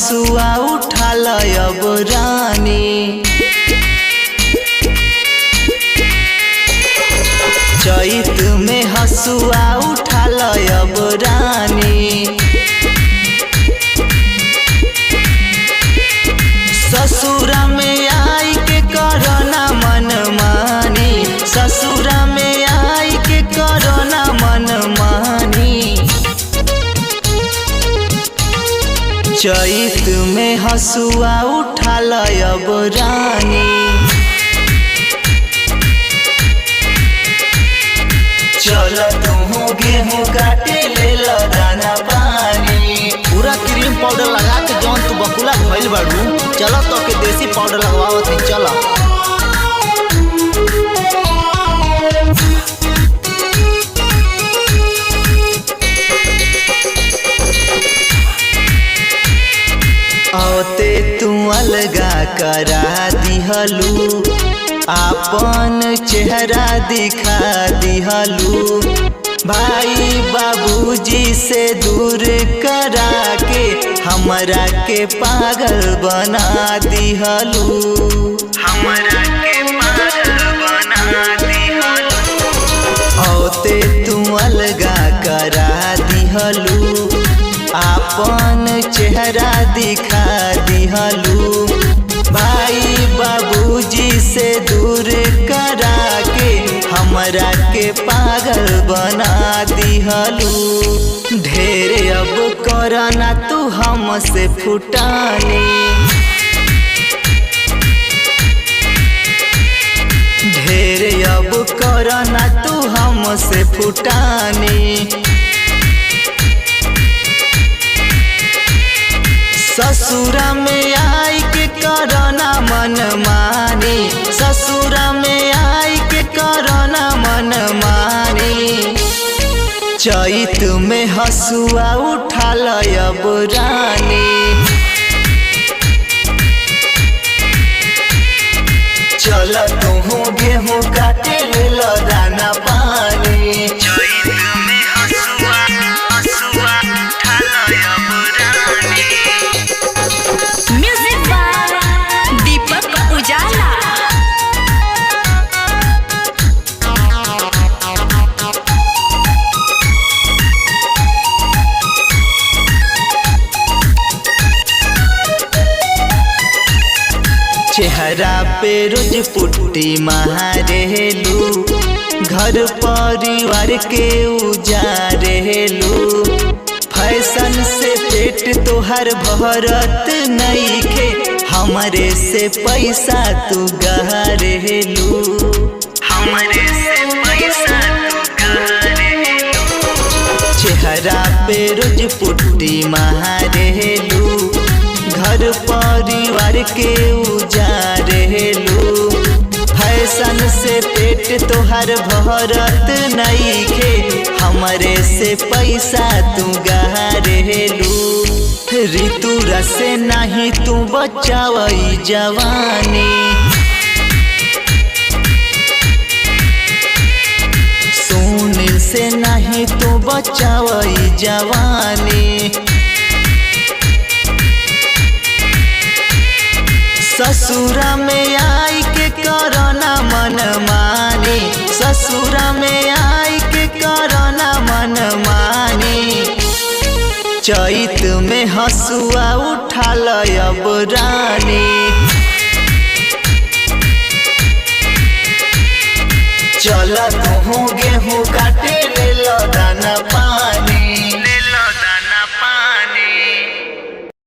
हसुआ उठा अब रानी। चैत में हसुआ उठा अब रानी। ससुरा में आई के करना मन मानी। ससुरा में आई के करना मन मानी। चैत में हसुआ उठा अब रानी। चल तू गेहूँ काटे ले लो दाना पानी। पूरा क्रीम पाउडर लगा के जौन तू बकुला भइल बाड़ू, चलो तो के देसी पाउडर लगवावत है। चलो औते तू अलगा करा दिहलू। आपन चेहरा दिखा दिहलू। भाई बाबूजी से दूर करा के हमरा के पागल बना दिहलू। हमरा के पागल बना दिहलू। औते तू अलगा करा दिहलू। आपन चेहरा दिखा दिहलू। भाई बाबूजी से दूर करा के हमरा के पागल बना दिहलू। ढेर अब करना तू हमसे फुटानी। ढेर अब करना तू हमसे फुटानी। ससुरा में आई के करना मन मानी। ससुरा में आई के करना मन मानी। चैत में हसुआ उठा अब रानी। चल तू गेहूँ काटे ले लो दाना पानी। चैत में हसुआ हसुआ उठा अब रानी। म्यूजिक बाय दीपक उजाला। चेहरा पे रोज पुट्टी मारेलू। घर परिवार के उजारेलू। फैशन से पेट तोहर भरत नइखे। हमरे से पैसा तू गहरेलू। हमरे से पैसा तू गहरेलू। चेहरा पे रोज पुट्टी मारेलू। घर परिवार के उजारेलू। फैशन से पेट तोहर भरत नइखे। हमरे से पैसा तू गहरेलू। ऋतु से नहीं तू बचावई जवानी। सुनील से नहीं तू बचावई जवानी। ससुरा में आई के करना मन मानी। ससुरा में आई के करना मन मानी। चैत में हसुआ उठा अब रानी। चल तू गेहूँ काटे ले लो दाना पानी।